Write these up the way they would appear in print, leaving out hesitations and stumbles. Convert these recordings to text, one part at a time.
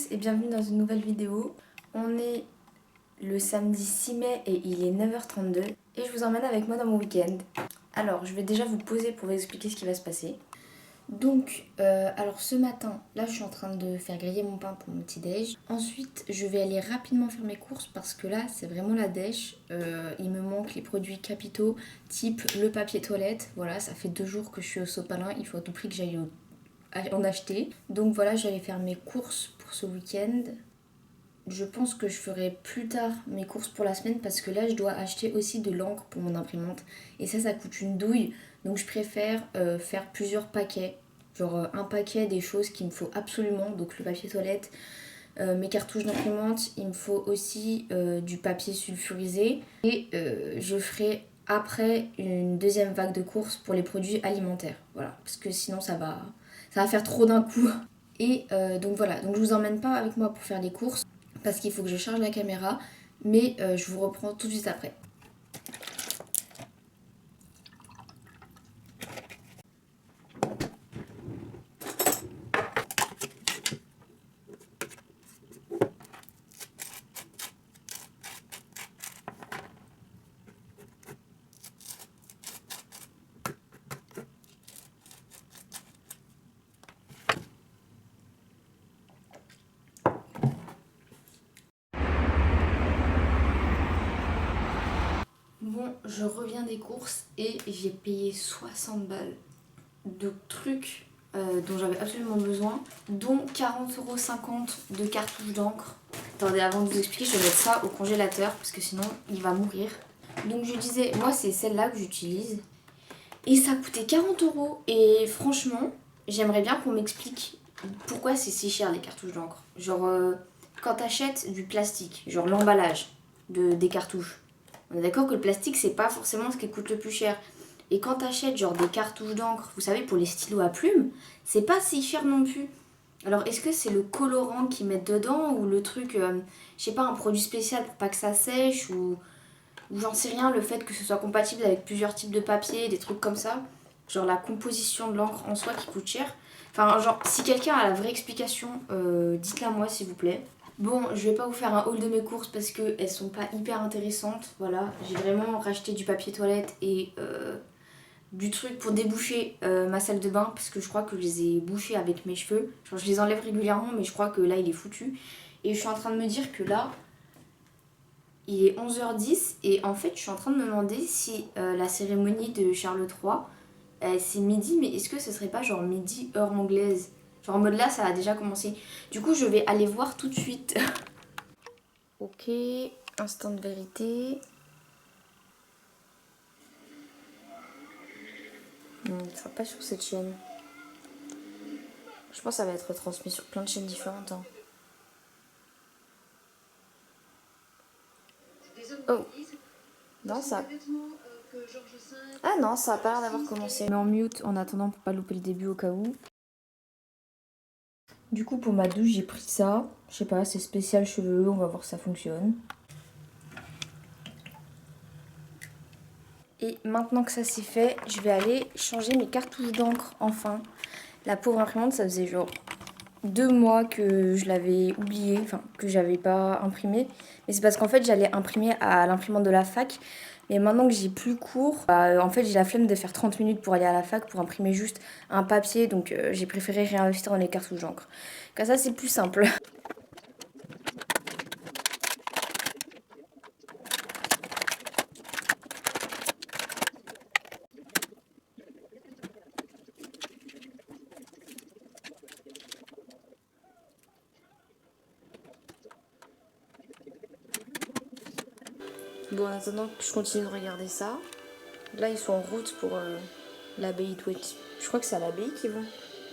tous et bienvenue dans une nouvelle vidéo. On est le samedi 6 mai et il est 9h32 et je vous emmène avec moi dans mon week-end. Alors je vais déjà vous poser pour vous expliquer ce qui va se passer. Donc, alors ce matin, là je suis en train de faire griller mon pain pour mon petit déj. Ensuite, je vais aller rapidement faire mes courses parce que là c'est vraiment la dèche. Il me manque les produits capitaux, type le papier toilette. Voilà, ça fait 2 jours que je suis au sopalin, il faut à tout prix que j'aille en acheter. Donc voilà, j'allais faire mes courses pour ce week-end. Je pense que je ferai plus tard mes courses pour la semaine parce que là je dois acheter aussi de l'encre pour mon imprimante et ça coûte une douille, donc je préfère faire plusieurs paquets, genre un paquet des choses qu'il me faut absolument, donc le papier toilette, mes cartouches d'imprimante, il me faut aussi du papier sulfurisé et je ferai après une deuxième vague de courses pour les produits alimentaires, voilà, parce que sinon ça va faire trop d'un coup. Et donc voilà, donc je vous emmène pas avec moi pour faire les courses parce qu'il faut que je charge la caméra, mais je vous reprends tout de suite après. Bon, je reviens des courses et j'ai payé 60 balles de trucs dont j'avais absolument besoin, dont 40,50 € de cartouches d'encre. Attendez, avant de vous expliquer, je vais mettre ça au congélateur parce que sinon il va mourir. Donc je disais, moi c'est celle-là que j'utilise et ça coûtait 40 € et franchement, j'aimerais bien qu'on m'explique pourquoi c'est si cher les cartouches d'encre. Genre quand t'achètes du plastique, genre l'emballage des cartouches, on est d'accord que le plastique c'est pas forcément ce qui coûte le plus cher. Et quand t'achètes genre des cartouches d'encre, vous savez pour les stylos à plumes, c'est pas si cher non plus. Alors est-ce que c'est le colorant qu'ils mettent dedans ou le truc, je sais pas, un produit spécial pour pas que ça sèche ou j'en sais rien, le fait que ce soit compatible avec plusieurs types de papier, des trucs comme ça. Genre la composition de l'encre en soi qui coûte cher. Enfin genre si quelqu'un a la vraie explication, dites-la moi s'il vous plaît. Bon, je vais pas vous faire un haul de mes courses parce qu'elles sont pas hyper intéressantes. Voilà, j'ai vraiment racheté du papier toilette et du truc pour déboucher ma salle de bain parce que je crois que je les ai bouchés avec mes cheveux. Genre, je les enlève régulièrement, mais je crois que là il est foutu. Et je suis en train de me dire que là, il est 11h10 et en fait, je suis en train de me demander si la cérémonie de Charles III, c'est midi, mais est-ce que ce serait pas genre midi heure anglaise? Genre en mode là, ça a déjà commencé. Du coup, je vais aller voir tout de suite. Ok, instant de vérité. Non, ce sera pas sur cette chaîne. Je pense que ça va être transmis sur plein de chaînes différentes. Hein. Oh. Non, ça. Ah non, ça a pas l'air d'avoir commencé. Je mets en mute en attendant pour pas louper le début au cas où. Du coup, pour ma douche, j'ai pris ça. Je sais pas, c'est spécial cheveux, on va voir si ça fonctionne. Et maintenant que ça c'est fait, je vais aller changer mes cartouches d'encre enfin. La pauvre imprimante, ça faisait genre 2 mois que je l'avais oublié, enfin que j'avais pas imprimé. Mais c'est parce qu'en fait j'allais imprimer à l'imprimante de la fac. Mais maintenant que j'ai plus cours, en fait j'ai la flemme de faire 30 minutes pour aller à la fac pour imprimer juste un papier. Donc j'ai préféré réinvestir dans les cartouches d'encre. Comme ça c'est plus simple. Bon, en attendant que je continue de regarder ça, là ils sont en route pour l'abbaye de Westminster. Je crois que c'est à l'abbaye qu'ils vont.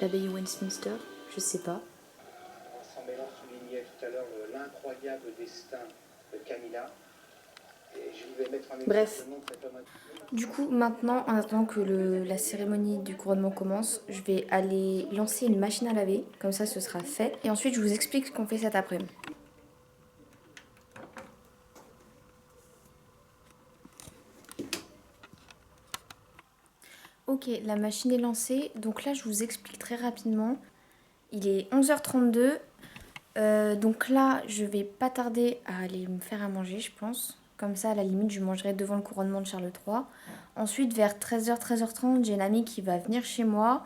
L'abbaye Westminster, je sais pas. Sans mélange soulignait tout à l'heure l'incroyable destin de Camilla. Et je vais mettre en Bref. Du coup, maintenant, en attendant que la cérémonie du couronnement commence, je vais aller lancer une machine à laver. Comme ça, ce sera fait. Et ensuite, je vous explique ce qu'on fait cet après-midi. Ok, la machine est lancée. Donc là, je vous explique très rapidement. Il est 11h32. Donc là, je vais pas tarder à aller me faire à manger, je pense. Comme ça, à la limite, je mangerai devant le couronnement de Charles III. Ensuite, vers 13h, 13h30, j'ai une amie qui va venir chez moi.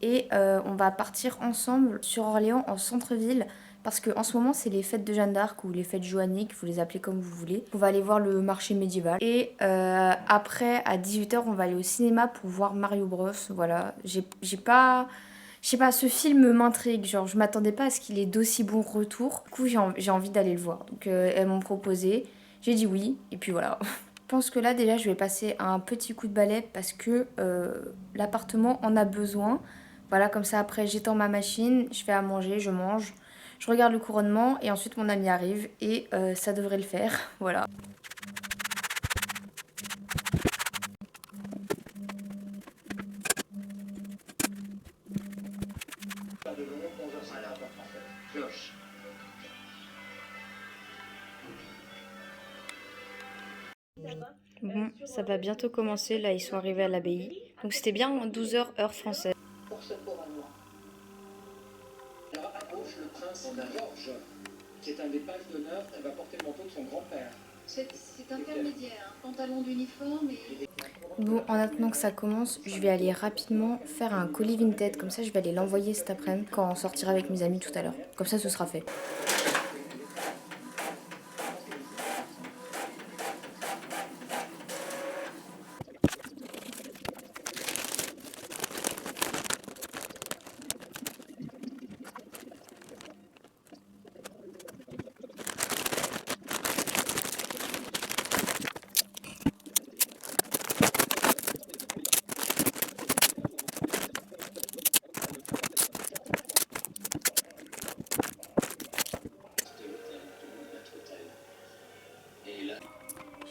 Et on va partir ensemble sur Orléans, en centre-ville. Parce qu'en ce moment, c'est les fêtes de Jeanne d'Arc ou les fêtes joanniques, vous les appelez comme vous voulez. On va aller voir le marché médiéval. Et après, à 18h, on va aller au cinéma pour voir Mario Bros. Voilà, j'ai pas... Je sais pas, ce film m'intrigue, genre je m'attendais pas à ce qu'il ait d'aussi bons retours. Du coup, j'ai envie d'aller le voir. Donc elles m'ont proposé, j'ai dit oui, et puis voilà. Je pense que là déjà je vais passer un petit coup de balai parce que l'appartement en a besoin. Voilà, comme ça après j'étends ma machine, je fais à manger, je mange, je regarde le couronnement et ensuite mon ami arrive et ça devrait le faire. Voilà. De Lyon, 11h50 en fait. Cloche. Bon, ça va bientôt commencer, là ils sont arrivés à l'abbaye. Donc c'était bien 12h heure française. Pour ce couronnement. Alors à gauche, le prince Georges, qui est un des pages d'honneur, elle va porter le manteau de son grand-père. C'est intermédiaire, pantalon d'uniforme et... Bon, en attendant que ça commence, je vais aller rapidement faire un colis Vinted. Comme ça, je vais aller l'envoyer cet après-midi quand on sortira avec mes amis tout à l'heure. Comme ça, ce sera fait.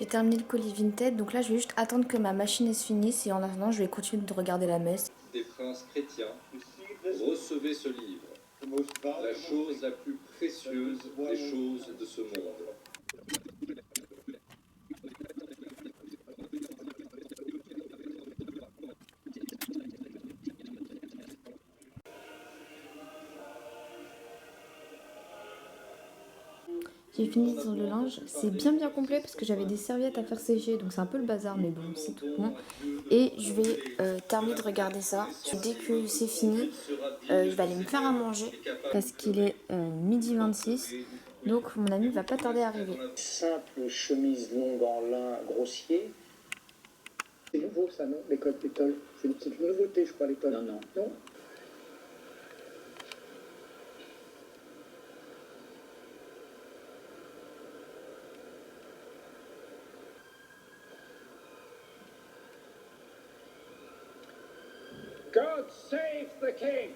J'ai terminé le colis Vinted, donc là je vais juste attendre que ma machine se finisse et en attendant je vais continuer de regarder la messe. Des princes chrétiens, recevez ce livre, la chose la plus précieuse des choses de ce monde. J'ai fini sur le linge, c'est bien complet parce que j'avais des serviettes à faire sécher, donc c'est un peu le bazar, mais bon, c'est tout bon. Et je vais terminer de regarder ça. Dès que c'est fini, je vais aller me faire à manger parce qu'il est 12h26. Donc mon ami va pas tarder à arriver. Simple chemise longue en lin grossier. C'est nouveau ça, non? L'étole. C'est une nouveauté, je crois, l'étole. Non. God save the king!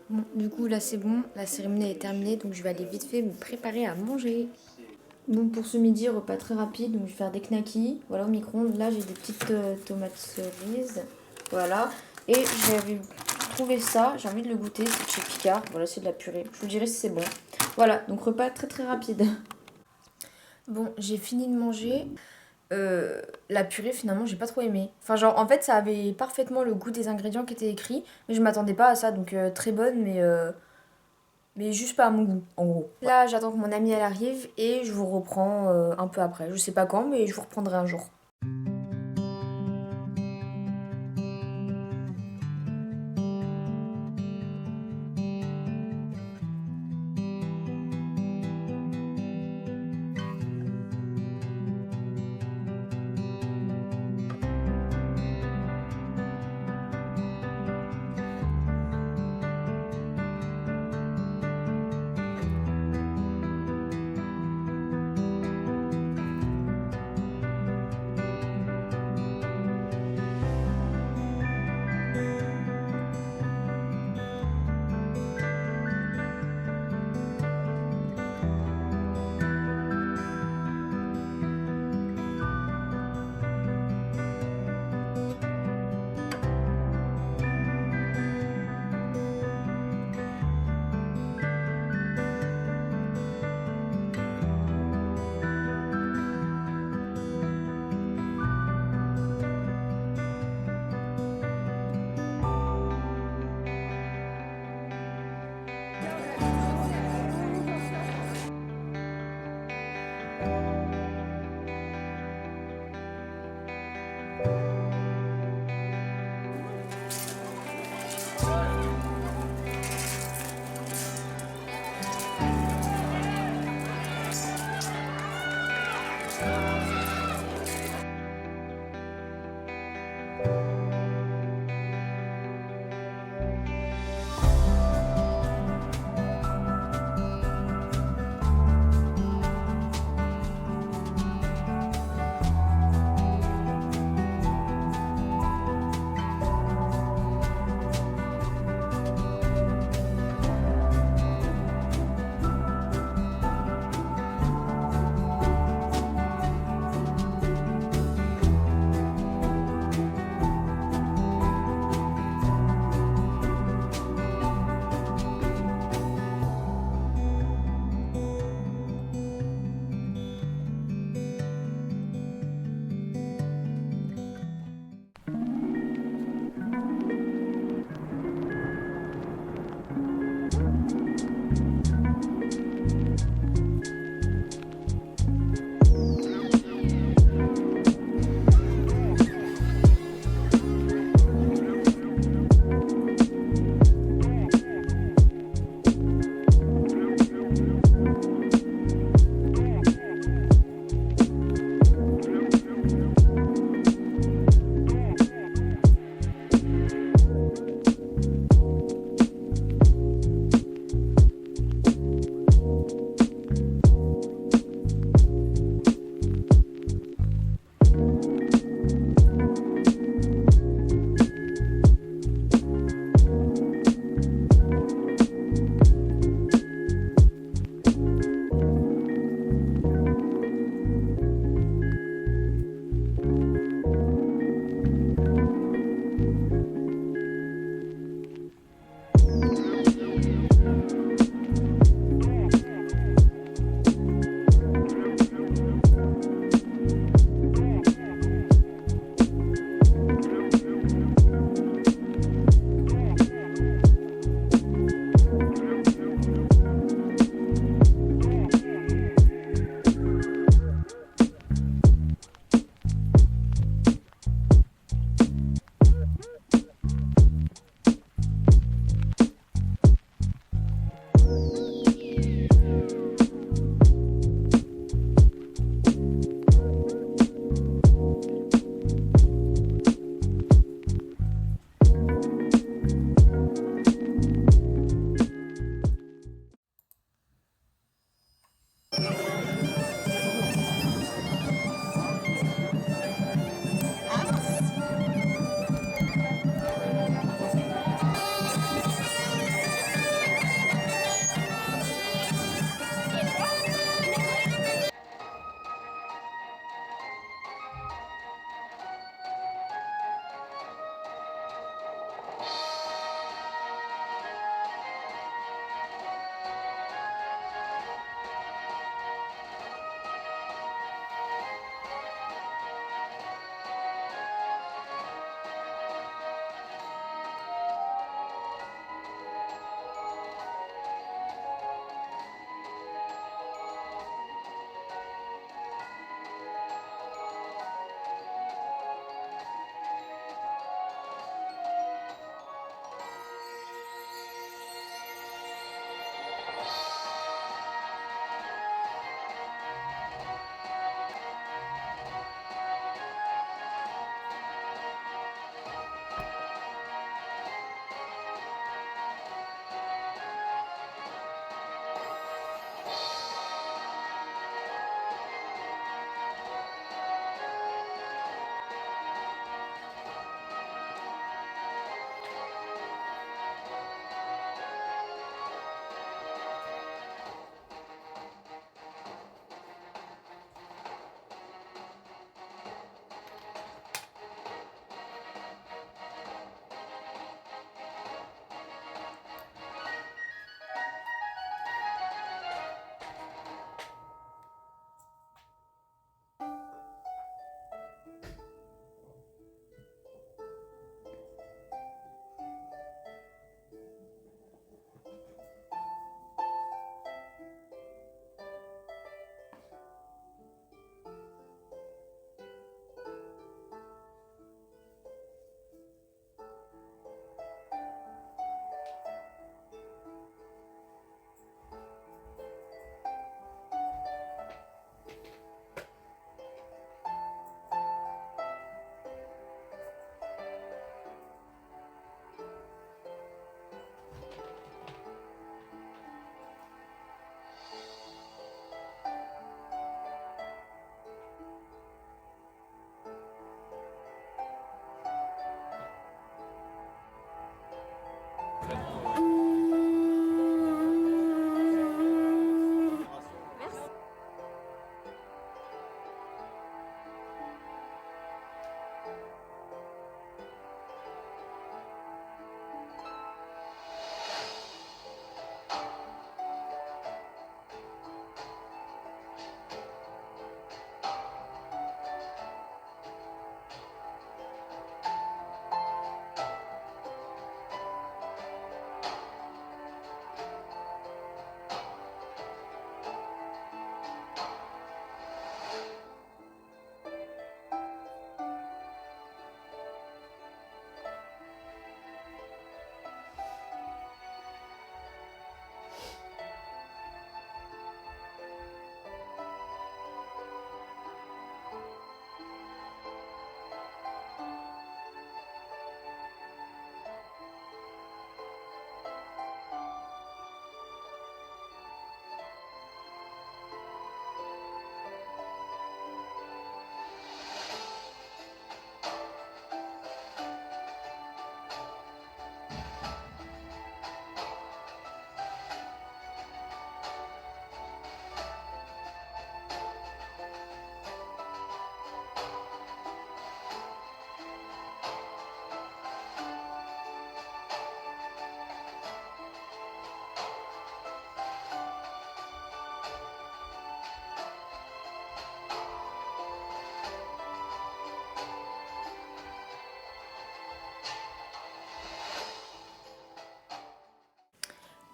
Bon, du coup là c'est bon, la cérémonie est terminée, donc je vais aller vite fait me préparer à manger. Bon, pour ce midi, repas très rapide, donc je vais faire des knackis, voilà, au micro-ondes. Là j'ai des petites tomates cerises, voilà. Et j'avais trouvé ça, j'ai envie de le goûter, c'est de chez Picard, voilà, c'est de la purée. Je vous dirai si c'est bon. Voilà, donc repas très rapide. Bon, j'ai fini de manger. La purée finalement j'ai pas trop aimé. Enfin genre en fait ça avait parfaitement le goût des ingrédients qui étaient écrits, mais je m'attendais pas à ça, donc très bonne mais juste pas à mon goût en gros. Là j'attends que mon amie elle arrive et je vous reprends un peu après. Je sais pas quand, mais je vous reprendrai un jour.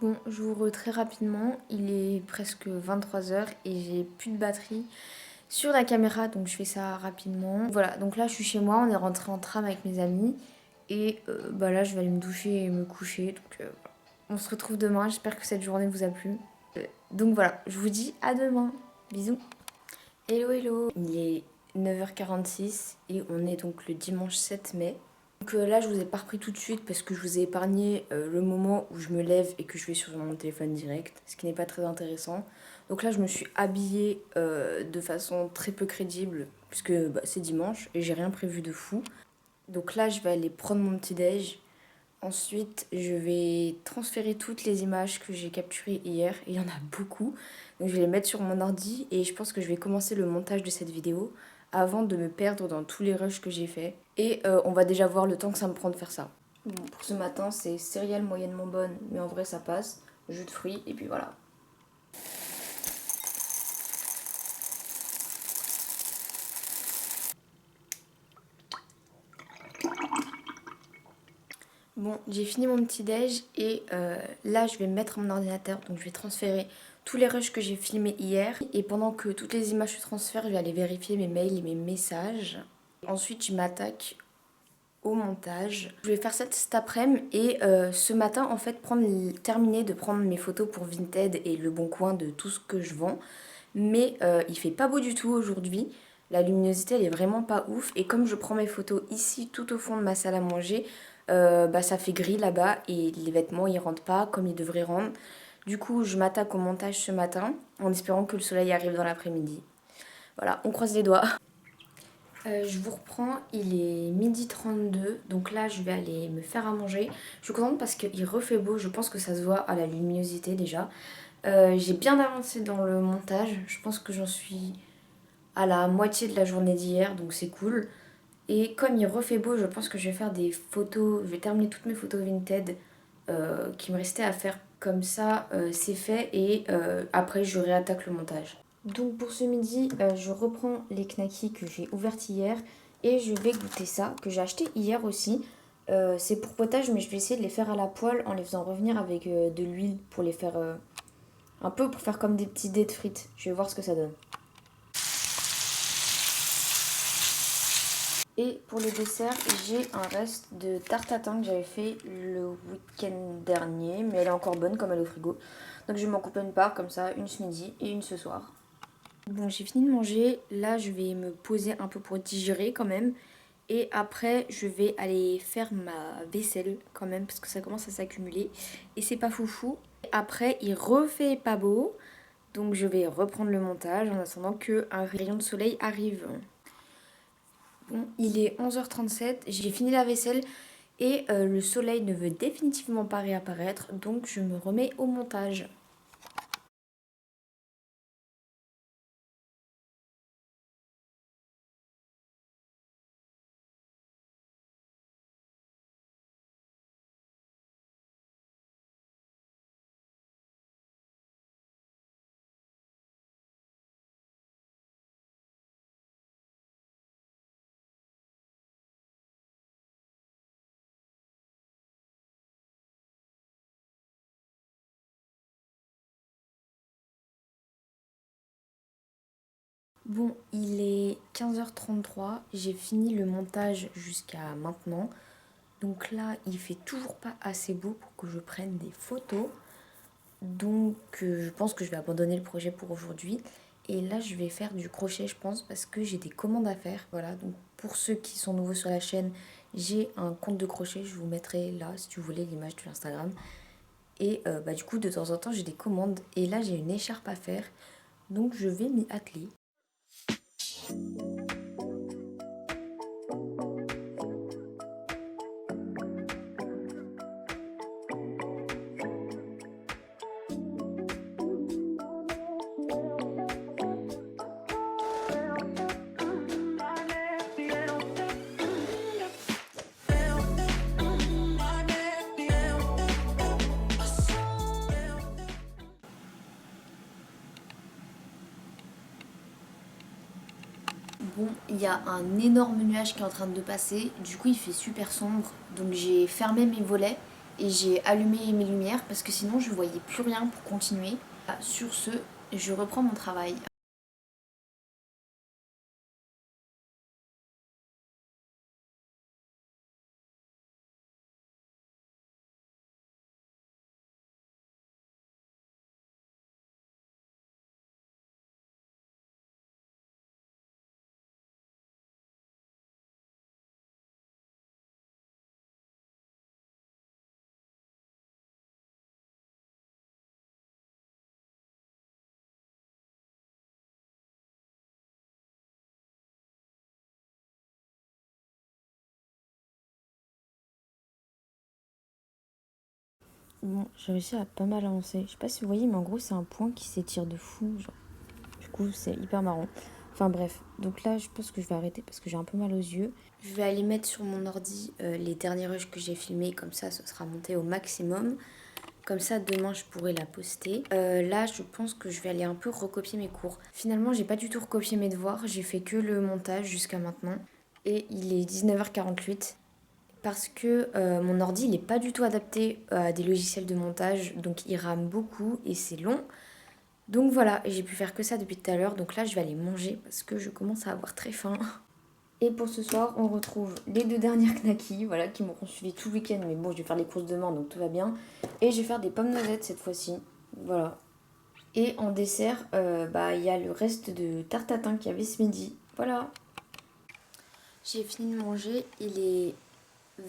Bon, j'ouvre très rapidement, il est presque 23h et j'ai plus de batterie sur la caméra, donc je fais ça rapidement. Voilà, donc là je suis chez moi, on est rentré en tram avec mes amis et bah là je vais aller me doucher et me coucher. Donc voilà. On se retrouve demain, j'espère que cette journée vous a plu. Donc voilà, je vous dis à demain, bisous. Hello hello, il est 9h46 et on est donc le dimanche 7 mai. Donc là je vous ai pas repris tout de suite parce que je vous ai épargné le moment où je me lève et que je vais sur mon téléphone direct, ce qui n'est pas très intéressant. Donc là je me suis habillée de façon très peu crédible puisque bah, c'est dimanche et j'ai rien prévu de fou. Donc là je vais aller prendre mon petit déj. Ensuite je vais transférer toutes les images que j'ai capturées hier, et il y en a beaucoup. Donc je vais les mettre sur mon ordi et je pense que je vais commencer le montage de cette vidéo avant de me perdre dans tous les rushs que j'ai fait. Et on va déjà voir le temps que ça me prend de faire ça. Bon, pour ce matin, c'est céréales moyennement bonnes, mais en vrai ça passe. Jus de fruits, et puis voilà. Bon, j'ai fini mon petit déj et là je vais mettre mon ordinateur, donc je vais transférer tous les rushs que j'ai filmés hier. Et pendant que toutes les images se transfèrent, je vais aller vérifier mes mails et mes messages. Ensuite je m'attaque au montage. Je vais faire ça cet après-midi et ce matin en fait terminer de prendre mes photos pour Vinted et Le Bon Coin de tout ce que je vends. Mais il fait pas beau du tout aujourd'hui. La luminosité elle est vraiment pas ouf et comme je prends mes photos ici tout au fond de ma salle à manger, bah ça fait gris là-bas et les vêtements ils rentrent pas comme ils devraient rendre. Du coup je m'attaque au montage ce matin en espérant que le soleil arrive dans l'après-midi. Voilà, on croise les doigts. Je vous reprends, il est 12h32, donc là je vais aller me faire à manger. Je suis contente parce qu'il refait beau, je pense que ça se voit à la luminosité déjà. J'ai bien avancé dans le montage, je pense que j'en suis à la moitié de la journée d'hier, donc c'est cool. Et comme il refait beau, je pense que je vais faire des photos, je vais terminer toutes mes photos Vinted qui me restaient à faire. Comme ça, c'est fait et après je réattaque le montage. Donc pour ce midi, je reprends les knackis que j'ai ouvertes hier et je vais goûter ça, que j'ai acheté hier aussi. C'est pour potage, mais je vais essayer de les faire à la poêle en les faisant revenir avec de l'huile pour les faire un peu pour faire comme des petits dés de frites. Je vais voir ce que ça donne. Et pour le dessert, j'ai un reste de tarte tatin que j'avais fait le week-end dernier, mais elle est encore bonne comme elle est au frigo. Donc je vais m'en couper une part comme ça, une ce midi et une ce soir. Bon, j'ai fini de manger, là je vais me poser un peu pour digérer quand même. Et après je vais aller faire ma vaisselle quand même parce que ça commence à s'accumuler et c'est pas foufou. Après il refait pas beau, donc je vais reprendre le montage en attendant qu'un rayon de soleil arrive. Bon, il est 11h37, j'ai fini la vaisselle et le soleil ne veut définitivement pas réapparaître, donc je me remets au montage. Bon, il est 15h33, j'ai fini le montage jusqu'à maintenant. Donc là, il fait toujours pas assez beau pour que je prenne des photos. Donc je pense que je vais abandonner le projet pour aujourd'hui. Et là, je vais faire du crochet, je pense, parce que j'ai des commandes à faire. Voilà, donc pour ceux qui sont nouveaux sur la chaîne, j'ai un compte de crochet. Je vous mettrai là, si vous voulez, l'image de l'Instagram. Et bah, du coup, de temps en temps, j'ai des commandes. Et là, j'ai une écharpe à faire. Donc je vais m'y atteler. Bon, il y a un énorme nuage qui est en train de passer, du coup il fait super sombre, donc j'ai fermé mes volets et j'ai allumé mes lumières parce que sinon je voyais plus rien pour continuer. Sur ce, je reprends mon travail. Bon, j'ai réussi à pas mal avancer. Je sais pas si vous voyez, mais en gros, c'est un point qui s'étire de fou. Genre. Du coup, c'est hyper marrant. Enfin bref, donc là, je pense que je vais arrêter parce que j'ai un peu mal aux yeux. Je vais aller mettre sur mon ordi les derniers rushs que j'ai filmés. Comme ça, ce sera monté au maximum. Comme ça, demain, je pourrai la poster. Là, je pense que je vais aller un peu recopier mes cours. Finalement, j'ai pas du tout recopié mes devoirs. J'ai fait que le montage jusqu'à maintenant. Et il est 19h48. Parce que mon ordi il n'est pas du tout adapté à des logiciels de montage, donc il rame beaucoup et c'est long. Donc voilà, j'ai pu faire que ça depuis tout à l'heure, donc là je vais aller manger parce que je commence à avoir très faim. Et pour ce soir, on retrouve les 2 dernières knackis, voilà, qui m'auront suivi tout le week-end, mais bon, je vais faire les courses demain, donc tout va bien. Et je vais faire des pommes noisettes cette fois-ci, voilà. Et en dessert, il y a le reste de tarte tatin qu'il y avait ce midi, voilà. J'ai fini de manger, il est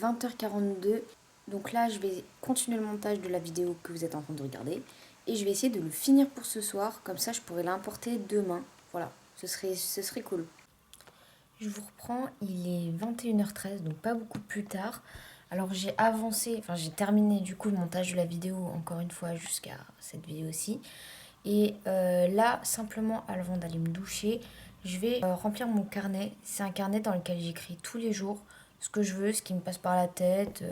20h42, donc là je vais continuer le montage de la vidéo que vous êtes en train de regarder et je vais essayer de le finir pour ce soir, comme ça je pourrai l'importer demain, voilà, ce serait cool. Je vous reprends, il est 21h13, donc pas beaucoup plus tard. Alors j'ai avancé, enfin j'ai terminé du coup le montage de la vidéo encore une fois jusqu'à cette vidéo-ci. Et là, simplement avant d'aller me doucher, je vais remplir mon carnet. C'est un carnet dans lequel j'écris tous les jours ce que je veux, ce qui me passe par la tête,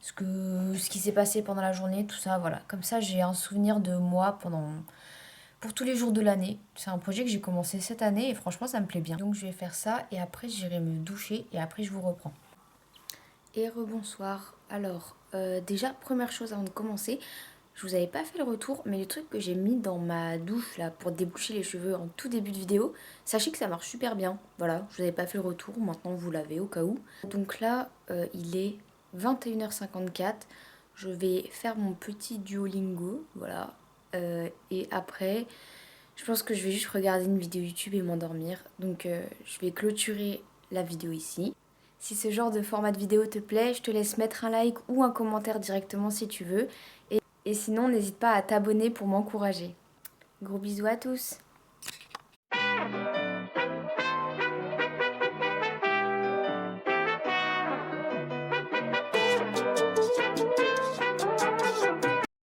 ce qui s'est passé pendant la journée, tout ça, voilà. Comme ça, j'ai un souvenir de moi pour tous les jours de l'année. C'est un projet que j'ai commencé cette année et franchement, ça me plaît bien. Donc je vais faire ça et après, j'irai me doucher et après, je vous reprends. Et rebonsoir. Alors, déjà, première chose avant de commencer, je vous avais pas fait le retour, mais le truc que j'ai mis dans ma douche là pour déboucher les cheveux en tout début de vidéo, sachez que ça marche super bien. Voilà, je vous avais pas fait le retour, maintenant vous l'avez au cas où. Donc là, il est 21h54. Je vais faire mon petit Duolingo, voilà. Et après, je pense que je vais juste regarder une vidéo YouTube et m'endormir. Donc je vais clôturer la vidéo ici. Si ce genre de format de vidéo te plaît, je te laisse mettre un like ou un commentaire directement si tu veux. Et sinon, n'hésite pas à t'abonner pour m'encourager. Gros bisous à tous!